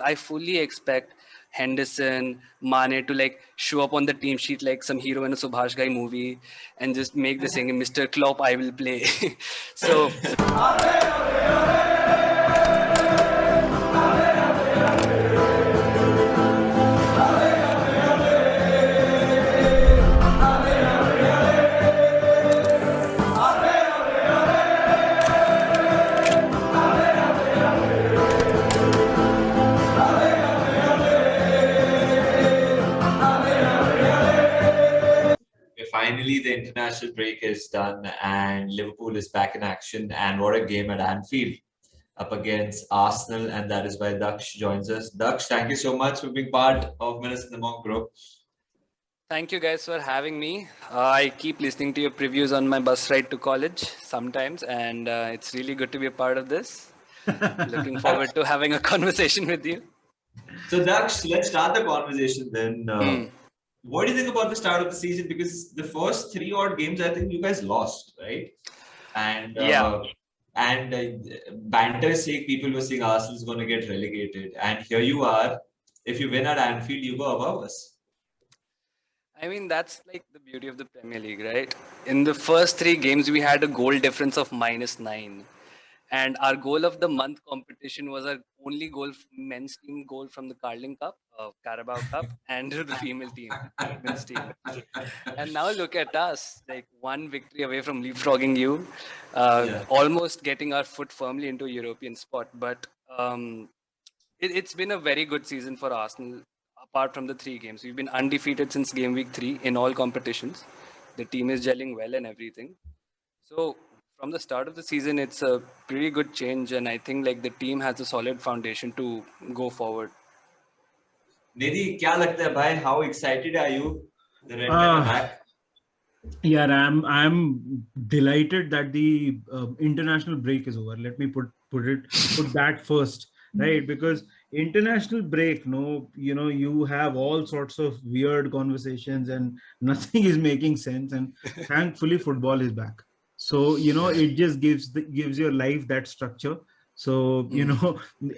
I fully expect Henderson, Mane to like show up on the team sheet like some hero in a Subhash Ghai movie and just make the singing Mr. Klopp, I will play. So Finally, the international break is done and Liverpool is back in action. And what a game at Anfield up against Arsenal. And that is why Daksh joins us. Daksh, thank you so much for being part of Menace in the Monk group. thank you guys for having me. I keep listening to your previews on my bus ride to college sometimes, and it's really good to be a part of this. Looking forward to having a conversation with you. So, Daksh, let's start the conversation then. What do you think about the start of the season? Because the first three odd games, I think you guys lost, right? And Yeah. and banter's sake, people were saying Arsenal is going to get relegated, and here you are. If you win at Anfield, you go above us. I mean, that's like the beauty of the Premier League, right? In the first three games, we had a goal difference of -9. And our goal of the month competition was our only goal, men's team goal from the Carling Cup, Carabao Cup, and the female team, women's team. And now look at us, like one victory away from leapfrogging you, almost getting our foot firmly into a European spot. But it's been a very good season for Arsenal. Apart from the three games, we've been undefeated since game week 3 in all competitions. The team is gelling well and everything. So from the start of the season, it's a pretty good change, and I think like the team has a solid foundation to go forward. Nidhi, क्या लगता है भाई? How excited are you? The Red Men are back. Yeah, I'm delighted that the international break is over. Let me put that first, right? Because international break, no, you have all sorts of weird conversations and nothing is making sense. And thankfully, football is back. So it just gives your life that structure. So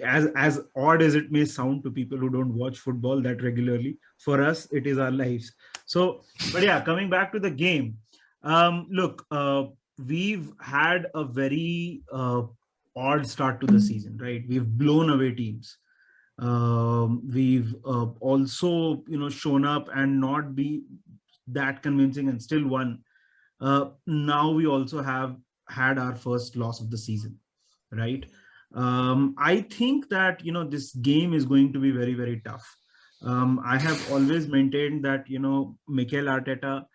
as odd as it may sound to people who don't watch football that regularly, for us it is our lives. So, but yeah, coming back to the game, look, we've had a very odd start to the season, right? We've blown away teams. We've also, shown up and not be that convincing and still won. Now we also have had our first loss of the season, right? I think that, this game is going to be very, very tough. I have always maintained that, Mikel Arteta,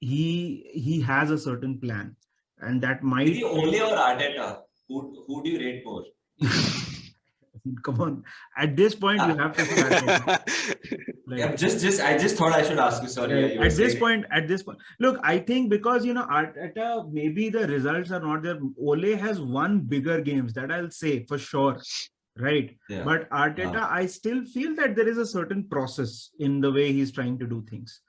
he has a certain plan, and that might. Only or Arteta, who do you rate more? Come on, at this point you have to say Arteta. Like, yeah, I just thought I should ask you. Sorry. At this point, look, I think because Arteta, maybe the results are not there. Ole has won bigger games, that I'll say for sure. Right. Yeah. But Arteta, I still feel that there is a certain process in the way he's trying to do things.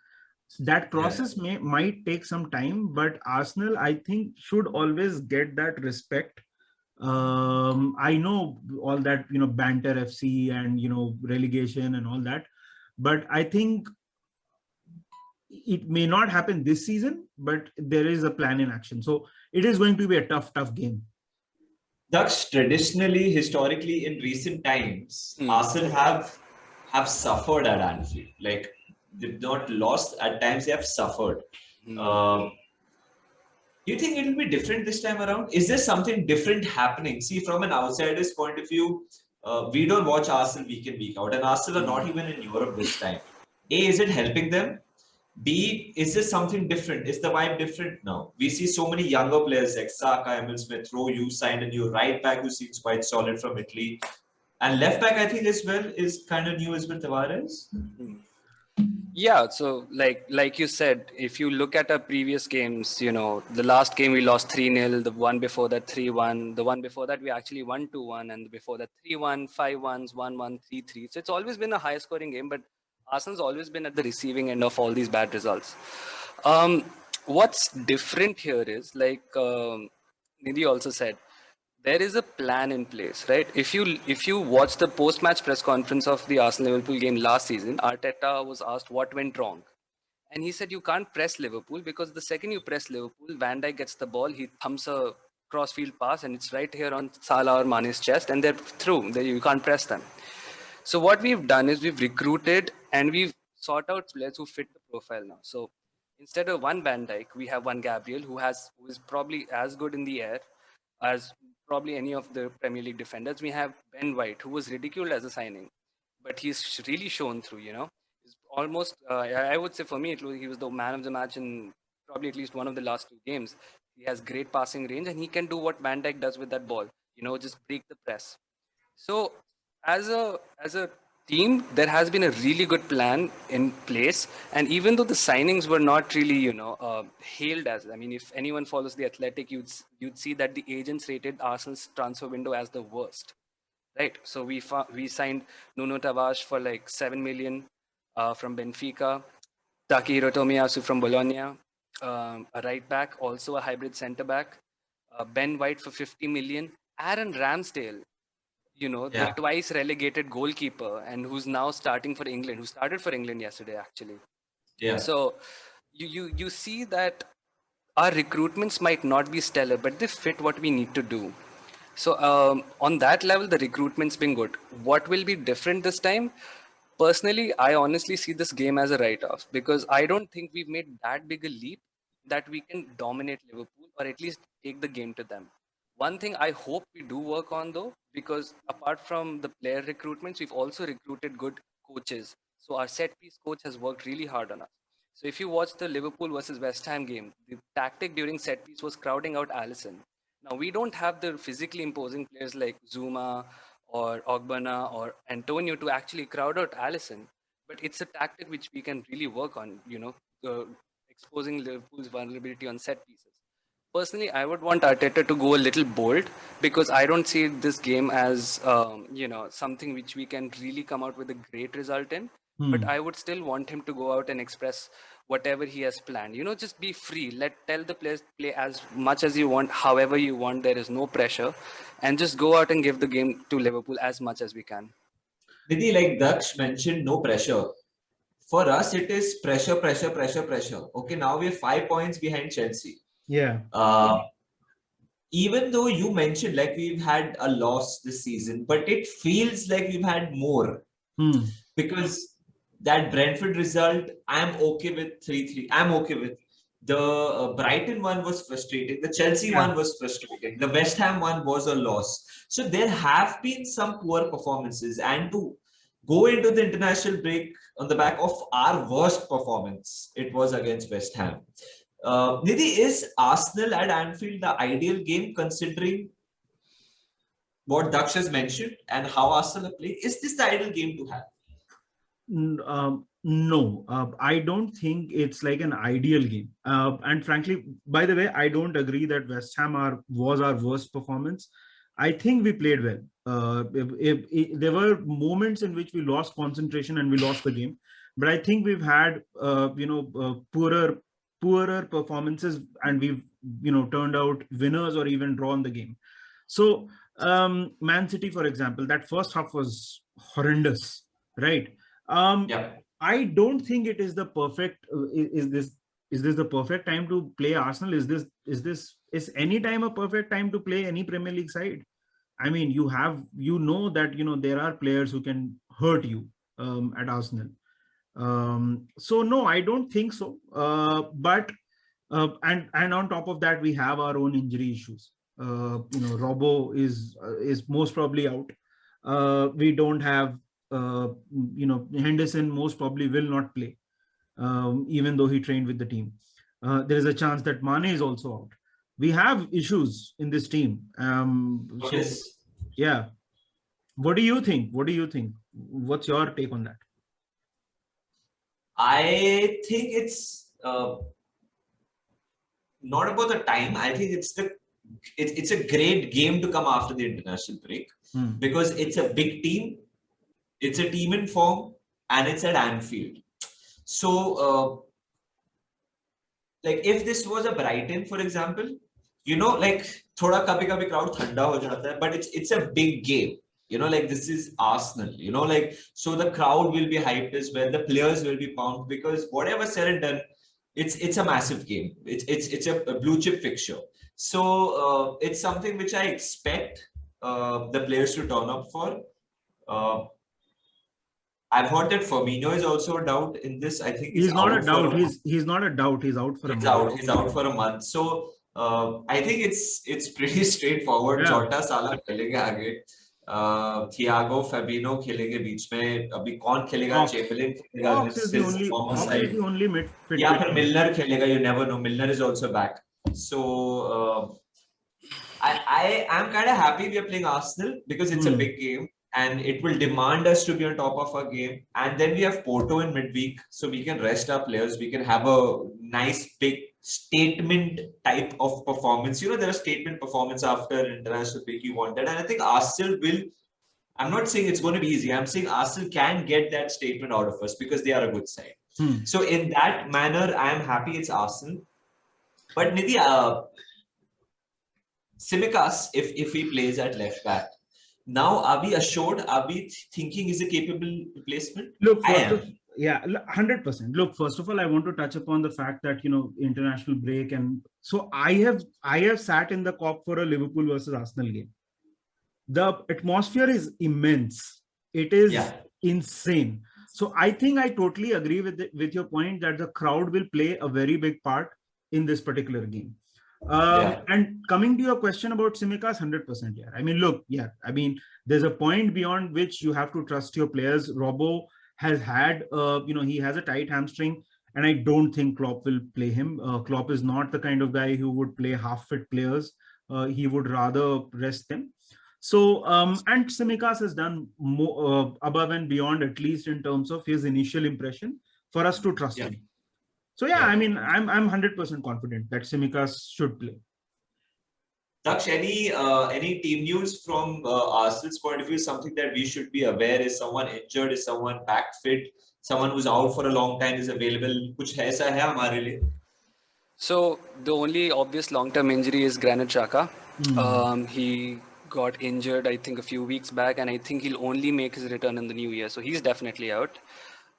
That process might take some time, but Arsenal, I think, should always get that respect. I know all that, banter FC and, relegation and all that, but I think it may not happen this season, but there is a plan in action. So it is going to be a tough game. Daksh, traditionally, historically, in recent times, Arsenal have suffered at Anfield. Like, they've not lost. At times, they have suffered. Do you think it will be different this time around? Is there something different happening? See, from an outsider's point of view, we don't watch Arsenal week in, week out. And Arsenal are not even in Europe this time. A, is it helping them? B, is this something different? Is the vibe different now? We see so many younger players like Saka, Emil Smith Rowe, you signed a new right back who seems quite solid from Italy. And left back, I think as well, is kind of new as well, Tavares. Yeah, so like you said, if you look at our previous games, the last game we lost 3-0, the one before that 3-1, the one before that we actually won 2-1, and before that 3-1, 5-1, 1-1, 3-3. So it's always been a high scoring game, but Arsenal's always been at the receiving end of all these bad results. What's different here is, like Nidhi also said, there is a plan in place, right? If you watch the post-match press conference of the Arsenal-Liverpool game last season, Arteta was asked what went wrong. And he said you can't press Liverpool because the second you press Liverpool, Van Dijk gets the ball, he thumps a crossfield pass and it's right here on Salah or Mane's chest and they're through. You can't press them. So what we've done is we've recruited and we've sought out players who fit the profile now. So instead of one Van Dijk, we have one Gabriel who is probably as good in the air as probably any of the Premier League defenders. We have Ben White, who was ridiculed as a signing, but he's really shown through. He's almost. I would say for me, he was the man of the match in probably at least one of the last two games. He has great passing range, and he can do what Van Dijk does with that ball. Just break the press. So as a team, there has been a really good plan in place, and even though the signings were not really hailed as, I mean, if anyone follows the Athletic, you'd see that the agents rated Arsenal's transfer window as the worst, right? So we signed Nuno Tavares for like 7 million from Benfica, Takehiro Tomiyasu from Bologna, a right back, also a hybrid centre back, Ben White for 50 million, Aaron Ramsdale, the Yeah. twice relegated goalkeeper and who's now starting for England, who started for England yesterday, actually. Yeah. So you see that our recruitments might not be stellar, but they fit what we need to do. So on that level, the recruitment's been good. What will be different this time? Personally, I honestly see this game as a write-off because I don't think we've made that big a leap that we can dominate Liverpool or at least take the game to them. One thing I hope we do work on though, because apart from the player recruitments, we've also recruited good coaches. So our set piece coach has worked really hard on us. So if you watch the Liverpool versus West Ham game, the tactic during set piece was crowding out Allison. Now we don't have the physically imposing players like Zuma or Ogbonna or Antonio to actually crowd out Allison, but it's a tactic which we can really work on, exposing Liverpool's vulnerability on set pieces. Personally, I would want Arteta to go a little bold because I don't see this game as something which we can really come out with a great result in. But I would still want him to go out and express whatever he has planned. Just be free. Tell the players play as much as you want, however you want. There is no pressure, and just go out and give the game to Liverpool as much as we can. Nidhi, like Daksh mentioned, no pressure. For us, it is pressure, pressure, pressure, pressure. Okay, now we're 5 points behind Chelsea. Yeah. Even though you mentioned like we've had a loss this season, but it feels like we've had more because that Brentford result, I'm okay with 3-3. I'm okay with the Brighton one was frustrating. The Chelsea one was frustrating. The West Ham one was a loss. So there have been some poor performances, and to go into the international break on the back of our worst performance, it was against West Ham. Nidhi, is Arsenal at Anfield the ideal game considering what Daksh has mentioned and how Arsenal are playing? Is this the ideal game to have? No, I don't think it's like an ideal game. And frankly, by the way, I don't agree that West Ham was our worst performance. I think we played well. There were moments in which we lost concentration and we lost the game, but I think we've had poorer performances and we've turned out winners or even drawn the game. So Man City, for example, that first half was horrendous, right? I don't think it is the perfect. Is this the perfect time to play Arsenal? Is any time a perfect time to play any Premier League side? I mean, that there are players who can hurt you at Arsenal. So no, I don't think so. But and on top of that, we have our own injury issues. Robbo is most probably out. We don't have Henderson most probably will not play, even though he trained with the team. There is a chance that Mane is also out. We have issues in this team. Yeah. What do you think? What's your take on that? I think it's not about the time. I think it's a great game to come after the international break because it's a big team. It's a team in form and it's at Anfield. So, like if this was a Brighton, for example, like thoda kabhi crowd thanda ho jata hai, but it's a big game. Like this is Arsenal. Like so the crowd will be hyped as well. The players will be pumped because whatever said and done, it's a massive game. It's a blue chip fixture. So it's something which I expect the players to turn up for. Uh, I've heard that Firmino is also a doubt in this. I think he's He's not a out for doubt. a month. He's not a doubt. He's out for a He's month. out. He's out for a month. So I think it's pretty straightforward. Yeah. Jota Salah खेलेंगे आगे. Thiago फेबिनो खेलेंगे बीच में. अभी कौन खेलेगा? Chamberlin खेलेगा. Ox is the only mid fit. या फिर मिलनर खेलेगा. You never know. Milner is also back. So I am kind of happy we are playing Arsenal because it's a big game. And it will demand us to be on top of our game. And then we have Porto in midweek, so we can rest our players. We can have a nice big statement type of performance. There are statement performance after international break. You want that, and I think Arsenal will. I'm not saying it's going to be easy. I'm saying Arsenal can get that statement out of us because they are a good side. So in that manner, I am happy it's Arsenal. But Nidhi, Tsimikas, if he plays at left back. Now, are we assured? Are we thinking is a capable replacement? Look, 100%. Look, first of all, I want to touch upon the fact that international break, and so I have sat in the COP for a Liverpool versus Arsenal game. The atmosphere is immense. It is insane. So I think I totally agree with your point that the crowd will play a very big part in this particular game. And coming to your question about Tsimikas, 100%. Yeah, I mean, look, there's a point beyond which you have to trust your players. Robbo has had, he has a tight hamstring, and I don't think Klopp will play him. Klopp is not the kind of guy who would play half-fit players. He would rather rest them. So, and Tsimikas has done more above and beyond, at least in terms of his initial impression, for us to trust him. So I mean, I'm 100% confident that Tsimikas should play. Daksh, any team news from Arsenal's point of view? Something that we should be aware? Is someone injured? Is someone back fit? Someone who's out for a long time is available? कुछ ऐसा है हमारे लिए? So the only obvious long-term injury is Granit Xhaka. He got injured, I think, a few weeks back, and I think he'll only make his return in the new year. So he's definitely out.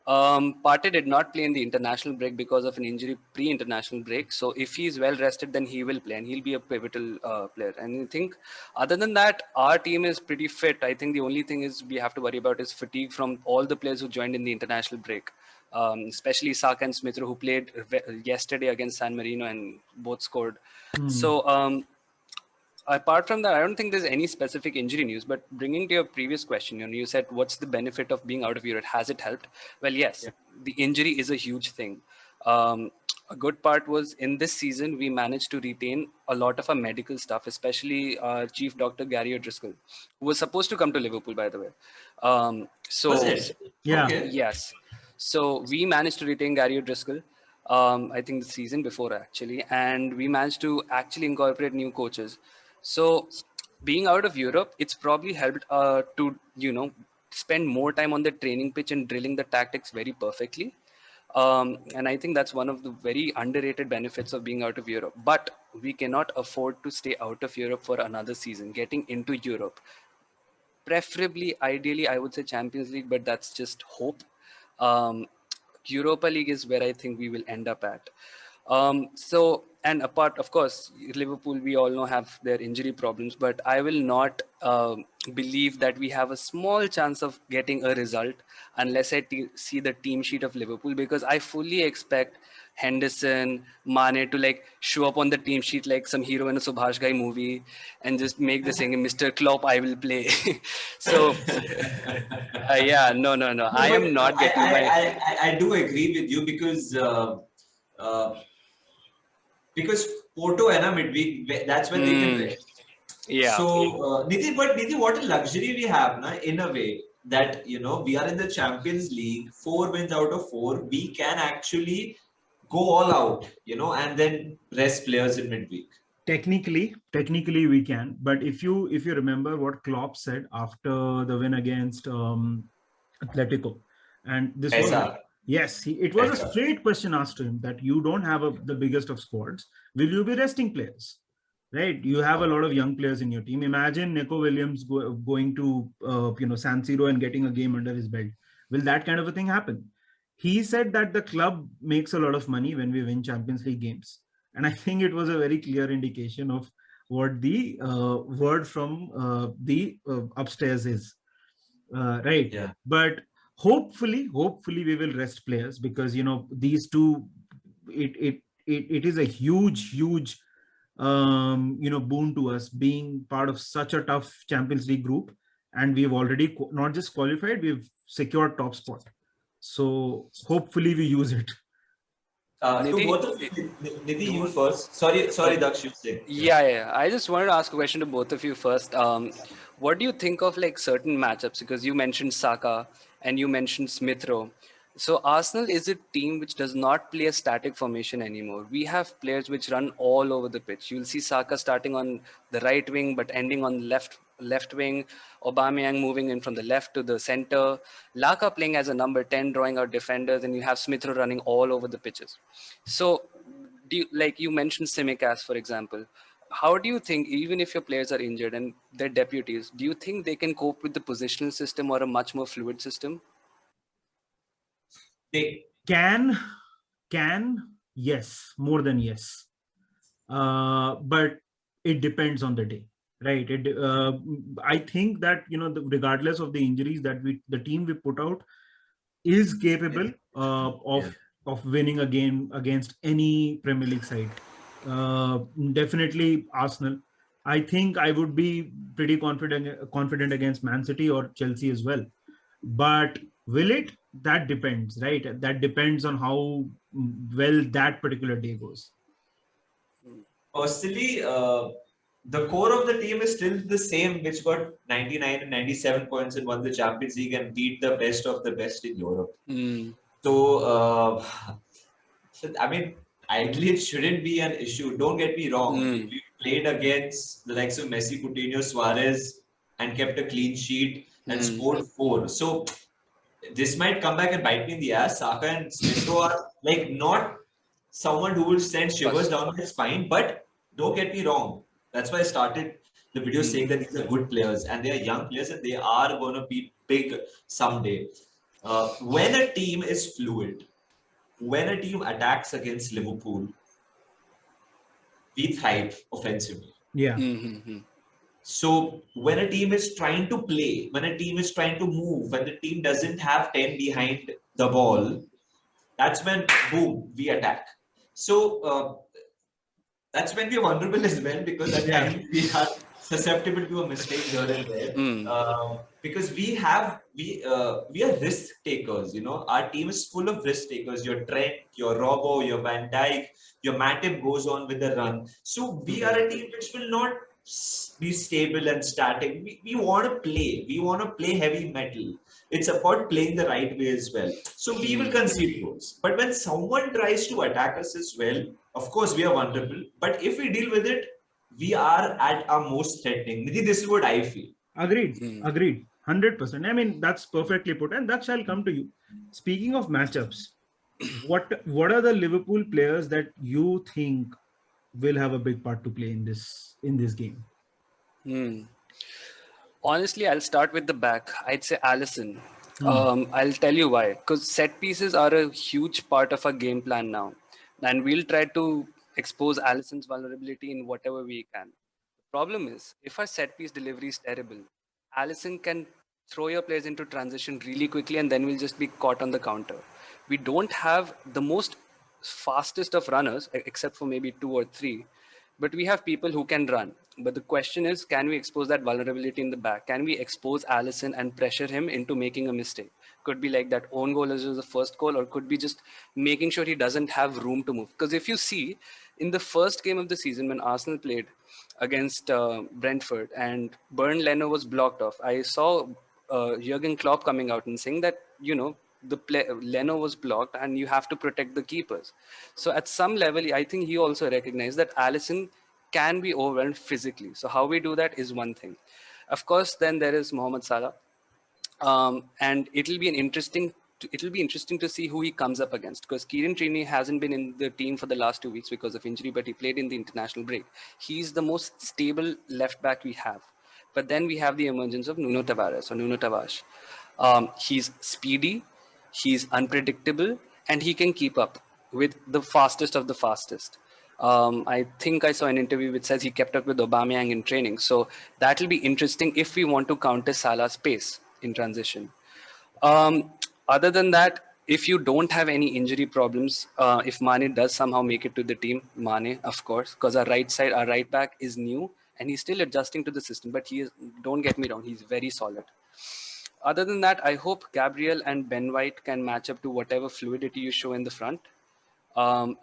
Partey did not play in the international break because of an injury pre-international break. So if he's well rested, then he will play and he'll be a pivotal player. And I think other than that, our team is pretty fit. I think the only thing is we have to worry about is fatigue from all the players who joined in the international break, especially Saka and Smith Rowe, who played yesterday against San Marino and both scored. So apart from that, I don't think there's any specific injury news, but bringing to your previous question, you said, what's the benefit of being out of Europe? Has it helped? Well, yes, the injury is a huge thing. A good part was in this season, we managed to retain a lot of our medical stuff, especially Chief Dr. Gary O'Driscoll, who was supposed to come to Liverpool, by the way. Was it? Yeah. Okay. Yes. So we managed to retain Gary O'Driscoll, I think the season before actually, and we managed to actually incorporate new coaches. So being out of Europe, it's probably helped to, spend more time on the training pitch and drilling the tactics very perfectly. And I think that's one of the very underrated benefits of being out of Europe. But we cannot afford to stay out of Europe for another season. Getting into Europe, preferably, ideally, I would say Champions League, but that's just hope. Europa League is where I think we will end up at. And apart, of course, Liverpool, we all know, have their injury problems, but I will not believe that we have a small chance of getting a result unless I see the team sheet of Liverpool, because I fully expect Henderson, Mane to show up on the team sheet like some hero in a Subhash Ghai movie and just make the saying, Mr. Klopp, I will play. So, no. I am not getting I do agree with you because Porto and midweek, that's when they can rest. Yeah. So, Nidhi, what a luxury we have, in a way, that, we are in the Champions League, 4 wins out of 4. We can actually go all out, and then rest players in midweek. Technically we can. But if you remember what Klopp said after the win against Atletico, and this was... Yes, it was a straight question asked to him that you don't have the biggest of squads. Will you be resting players? right? You have a lot of young players in your team. Imagine Nico Williams going to San Siro and getting a game under his belt. Will that kind of a thing happen? He said that the club makes a lot of money when we win Champions League games, and I think it was a very clear indication of what the word from the upstairs is, right? Yeah. But hopefully we will rest players, because these two, it is a huge boon to us being part of such a tough Champions League group, and we've already not just qualified, we've secured top spot. So hopefully we use it. To Nidhi, both of you, Nidhi, you do- first. Sorry, Daksh, you say. yeah. I just wanted to ask a question to both of you first. What do you think of like certain matchups? Because you mentioned Saka and you mentioned Smith Rowe. So Arsenal is a team which does not play a static formation anymore. We have players which run all over the pitch. You'll see Saka starting on the right wing but ending on left wing. Aubameyang moving in from the left to the center. Laka playing as a number 10, drawing out defenders, and you have Smith Rowe running all over the pitches. So like you mentioned Simicast, for example, how do you think, even if your players are injured and they're deputies, do you think they can cope with the positional system or a much more fluid system? They Can yes, more than yes, but it depends on the day, right? I think that regardless of the injuries, that the team we put out is capable Yeah. of winning a game against any Premier League side. Definitely Arsenal. I think I would be pretty confident against Man City or Chelsea as well. But will it? That depends, right? That depends on how well that particular day goes. Personally, the core of the team is still the same, which got 99 and 97 points and won the Champions League and beat the best of the best in Europe. Mm. So, I mean, ideally, it shouldn't be an issue. Don't get me wrong. Mm. We played against the likes of Messi, Coutinho, Suarez, and kept a clean sheet and Mm. scored 4. So, this might come back and bite me in the ass. Saka and Smith Rowe are like not someone who will send shivers down my spine, but don't get me wrong. That's why I started the video saying that these are good players and they are young players and they are going to be big someday. When a team is fluid, when a team attacks against Liverpool, we thrive offensively. Yeah. Mm-hmm. So when a team is trying to play, when a team is trying to move, when the team doesn't have 10 behind the ball, that's when, boom, we attack. So that's when we're vulnerable as well, because at Yeah. times we are susceptible to a mistake here and there. Because we are risk takers. Our team is full of risk takers. Your Trent, your Robbo, your Van Dijk, your Matip goes on with the run. So we are a team which will not be stable and static. We want to play. We want to play heavy metal. It's about playing the right way as well. So we will concede goals. But when someone tries to attack us as well, of course we are vulnerable. But if we deal with it, we are at our most threatening. Nidhi, this is what I feel. Agreed. 100%. I mean, that's perfectly put, and that shall come to you. Speaking of matchups, what are the Liverpool players that you think will have a big part to play in this game? Honestly, I'll start with the back. I'd say Allison. I'll tell you why. Because set pieces are a huge part of our game plan now. And we'll try to expose Allison's vulnerability in whatever we can. The problem is, if our set piece delivery is terrible, Allison can throw your players into transition really quickly and then we'll just be caught on the counter. We don't have the most fastest of runners, except for maybe 2 or 3, but we have people who can run. But the question is, can we expose that vulnerability in the back? Can we expose Allison and pressure him into making a mistake? Could be like that own goal as the first goal, or could be just making sure he doesn't have room to move. Because if you see, in the first game of the season when Arsenal played against Brentford and Bern Leno was blocked off, I saw Jurgen Klopp coming out and saying that, Leno was blocked and you have to protect the keepers. So at some level, I think he also recognized that Allison can be overwhelmed physically. So how we do that is one thing. Of course, then there is Mohamed Salah. And it'll be an interesting it'll be interesting to see who he comes up against, because Kieran Tierney hasn't been in the team for the last 2 weeks because of injury, but he played in the international break. He's the most stable left back we have. But then we have the emergence of Nuno Tavares. He's speedy, he's unpredictable, and he can keep up with the fastest of the fastest. I think I saw an interview which says he kept up with Aubameyang in training. So that'll be interesting if we want to counter Salah's pace in transition. Um, Other than that, if you don't have any injury problems, if Mane does somehow make it to the team, Mane, of course, because our right back is new and he's still adjusting to the system. But he is, don't get me wrong, he's very solid. Other than that, I hope Gabriel and Ben White can match up to whatever fluidity you show in the front.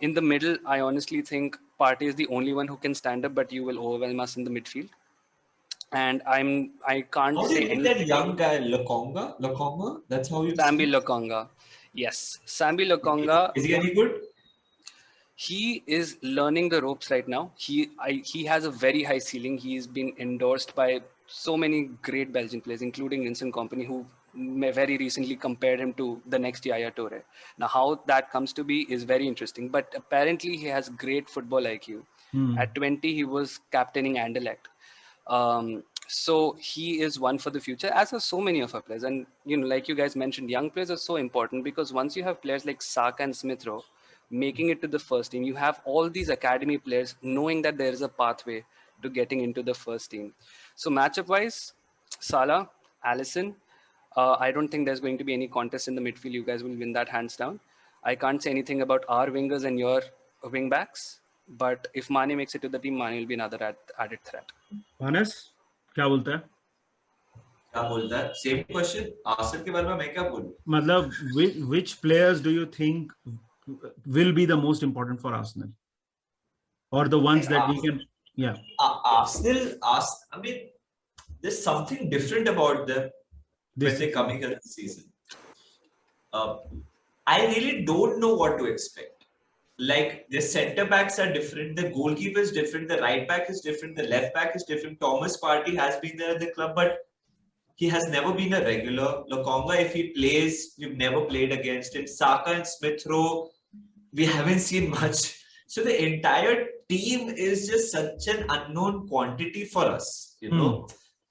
In the middle, I honestly think Partey is the only one who can stand up, but you will overwhelm us in the midfield. And I can't How do say you think anything. that young guy, Lokonga? That's how you Sambi see. Lokonga. Yes, Sambi Lokonga. Is he any good? He is learning the ropes right now. He has a very high ceiling. He's been endorsed by so many great Belgian players, including Vincent Kompany, who very recently compared him to the next Yaya Toure. Now, how that comes to be is very interesting. But apparently, he has great football IQ. At 20, he was captaining Anderlecht. So he is one for the future, as are so many of our players. And like you guys mentioned, young players are so important, because once you have players like Saka and Smith Rowe making it to the first team, you have all these academy players knowing that there is a pathway to getting into the first team. So matchup wise, Salah, Allison, I don't think there's going to be any contest in the midfield. You guys will win that hands down. I can't say anything about our wingers and your wing backs, but if Mane makes it to the team, Mane will be another added threat. Manas, क्या बोलता है? क्या बोलता है? Same question. Asif के बारे में मैं क्या बोलूं? मतलब which players do you think will be the most important for Arsenal, or the ones that we can? Yeah. Arsenal. I mean, there's something different about them when they're coming here this season. I really don't know what to expect. Like, the centre backs are different, the goalkeeper is different, the right back is different, the left back is different. Thomas Partey has been there at the club, but he has never been a regular. Lokonga, if he plays, we've never played against him. Saka and Smith Rowe, we haven't seen much. So the entire team is just such an unknown quantity for us,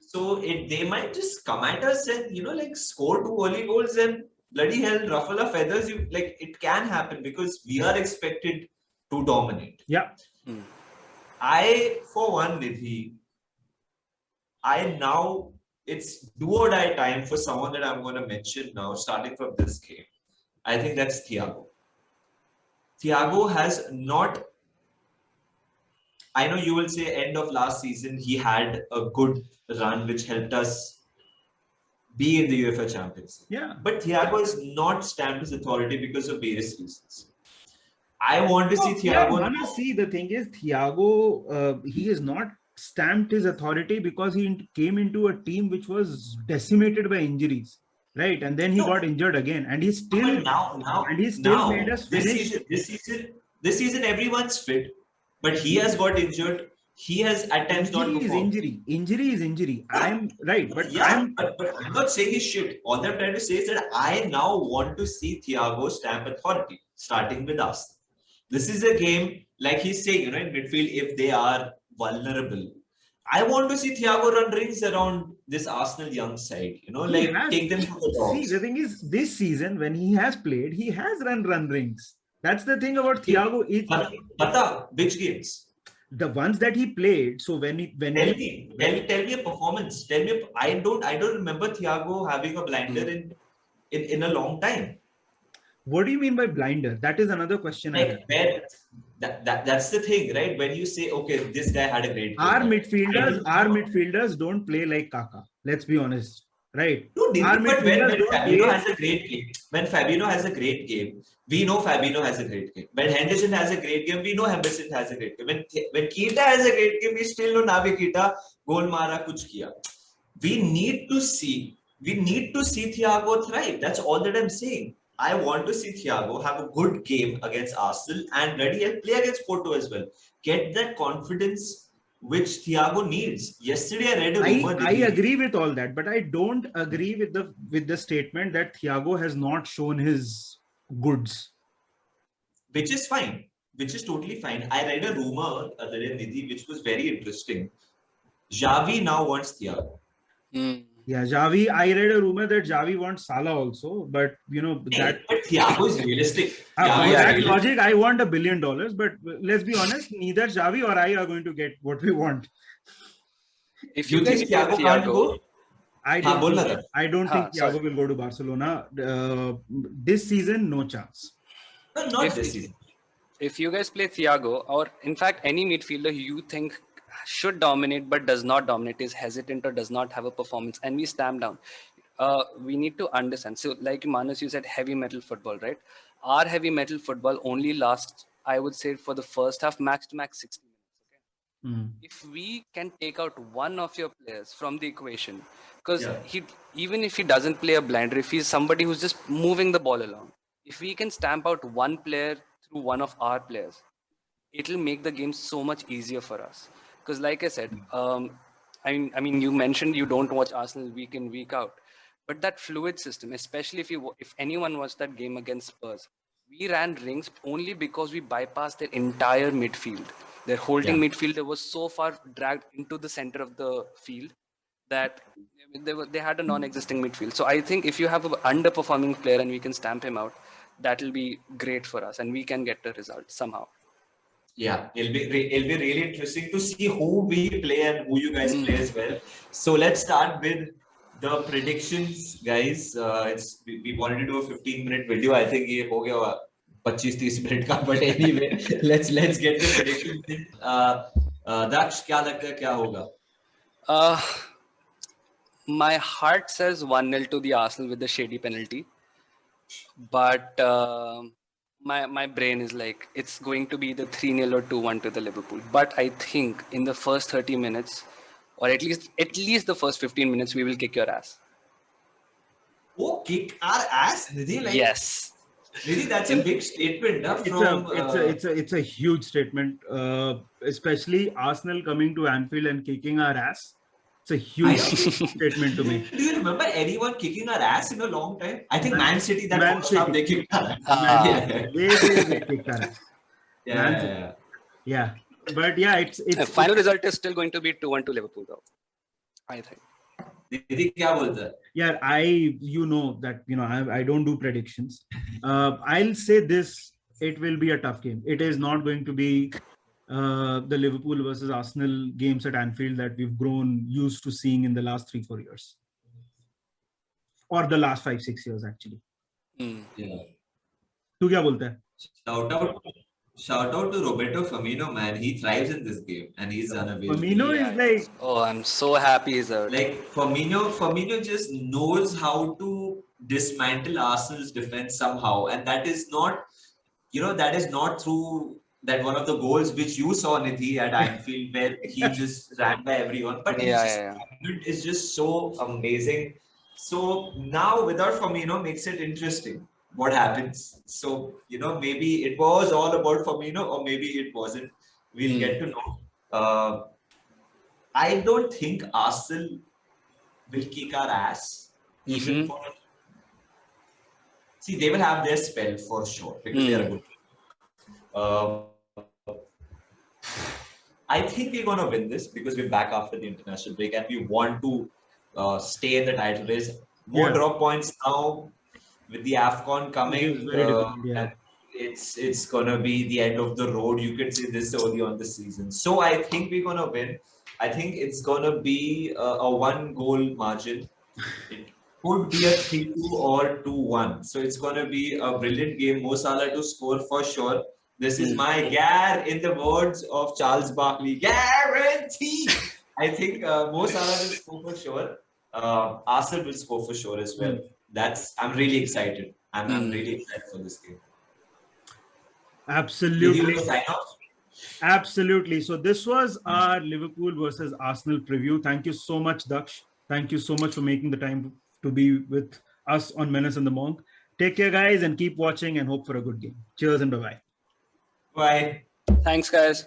So they might just come at us and, like, score 2 early goals and bloody hell, ruffle our feathers. It can happen because we are expected to dominate. Yeah. I, for one, Nidhi, it's do or die time for someone that I'm going to mention now, starting from this game. I think that's Thiago. Thiago has not. I know you will say end of last season, he had a good run which helped us be in the UEFA Champions League. Yeah. But Thiago has not stamped his authority because of various reasons. I want to see Thiago. Yeah, see, the thing is, Thiago, he is not stamped his authority because he came into a team which was decimated by injuries, right? And then he got injured again, and he's still made us finish. This season everyone's fit, but he has got injured. He has at times not performed. Injury is injury. I'm right, but but I'm not saying he's shit. All I'm trying to say is that I now want to see Thiago stamp authority, starting with us. This is a game, like he's saying, in midfield, if they are vulnerable, I want to see Thiago run rings around this Arsenal young side, take them to the dogs. See, the thing is, this season when he has played, he has run run-rings. That's the thing about Thiago. Which games? The ones that he played. So tell me a performance. Tell me. I don't remember Thiago having a blinder in a long time. What do you mean by blinder? That is another question. That's the thing, right? When you say, okay, this guy had a great game. Our midfielders don't play like Kaka. Let's be honest, right? But when Fabinho has a great game, we know Fabinho has a great game. When Henderson has a great game, we know Henderson has a great game. When Keita has a great game, we still know Nabi Keita goal mara kuch kiya. We need to see Thiago thrive. That's all that I'm saying. I want to see Thiago have a good game against Arsenal and ready and play against Porto as well. Get that confidence which Thiago needs. Yesterday I read a rumor. I agree with all that, but I don't agree with the statement that Thiago has not shown his goods. Which is fine. Which is totally fine. I read a rumor other day, Nidhi, which was very interesting. Xavi now wants Thiago. Yeah, Xavi. I read a rumor that Xavi wants Salah also, but that. But Thiago is realistic. By that logic, I want $1 billion, but let's be honest, neither Xavi or I are going to get what we want. If you think Thiago can't go, I don't think Thiago will go to Barcelona this season. No chance. No, not this season. If you guys play Thiago, or in fact any midfielder you think should dominate but does not dominate, is hesitant or does not have a performance, and we stamp down, we need to understand. So like Manas, you said heavy metal football, right? Our heavy metal football only lasts, I would say, for the first half, max to max 60 minutes. Okay? If we can take out one of your players from the equation, because even if he doesn't play a blinder, if he's somebody who's just moving the ball along, if we can stamp out one player through one of our players, it will make the game so much easier for us. Because like I said, I mean, you mentioned you don't watch Arsenal week in, week out, but that fluid system, especially if anyone watched that game against Spurs, we ran rings only because we bypassed their entire midfield. Their holding midfielder was so far dragged into the center of the field that they had a non-existing midfield. So I think if you have an underperforming player and we can stamp him out, that will be great for us and we can get the result somehow. Yeah, it'll be really interesting to see who we play and who you guys play as well. So let's start with the predictions, guys. We wanted to do a 15-minute video. I think ये हो गया 25-30 minute का. But anyway, let's get the predictions. Daksh, क्या लगता है क्या होगा? My heart says 1-0 to the Arsenal with the shady penalty, but my brain is like it's going to be the 3-0 or 2-1 to the Liverpool. But I think in the first 30 minutes, or at least the first 15 minutes, we will kick your ass. Oh, kick our ass, Nidhi? Like, yes. Nidhi, that's a big statement. It's a huge statement, especially Arsenal coming to Anfield and kicking our ass. It's a huge statement to me. Do you remember anyone kicking our ass in a long time? I think Man City, they kicked our ass. They kicked our ass. Yeah. But yeah, it's the final result is still going to be 2-1 to Liverpool, though, I think. Yeah, I don't do predictions. I'll say this: it will be a tough game. It is not going to be the Liverpool versus Arsenal games at Anfield that we've grown used to seeing in the last 3-4 years, or the last 5-6 years actually. Yeah. तू क्या बोलता है? Shout out to Roberto Firmino, man. He thrives in this game and he's unavailable. Firmino is like... Oh, I'm so happy he's out. Like, Firmino just knows how to dismantle Arsenal's defense somehow. And that is not, through that one of the goals which you saw, Nidhi, at Anfield, where he just ran by everyone. But it's just so amazing. So now, without Firmino, makes it interesting. What happens? So, maybe it was all about Firmino or maybe it wasn't. We'll get to know. I don't think Arsenal will kick our ass. Even for... See, they will have their spell for sure because they are good. I think we're going to win this because we're back after the international break and we want to stay in the title race. More drop points now. With the AFCON coming, it's gonna be the end of the road. You can say this early on the season. So I think we're gonna win. I think it's gonna be a 1-goal margin. It could be a 3-2 or 2-1. So it's gonna be a brilliant game. Mo Salah to score for sure. This is my in the words of Charles Barkley, guarantee. I think Mo Salah will score for sure. Arsenal will score for sure as well. I'm really excited. I'm really excited for this game. Absolutely. Absolutely. So this was our Liverpool versus Arsenal preview. Thank you so much, Daksh. Thank you so much for making the time to be with us on Menace and the Monk. Take care, guys, and keep watching and hope for a good game. Cheers and bye-bye. Bye. Thanks, guys.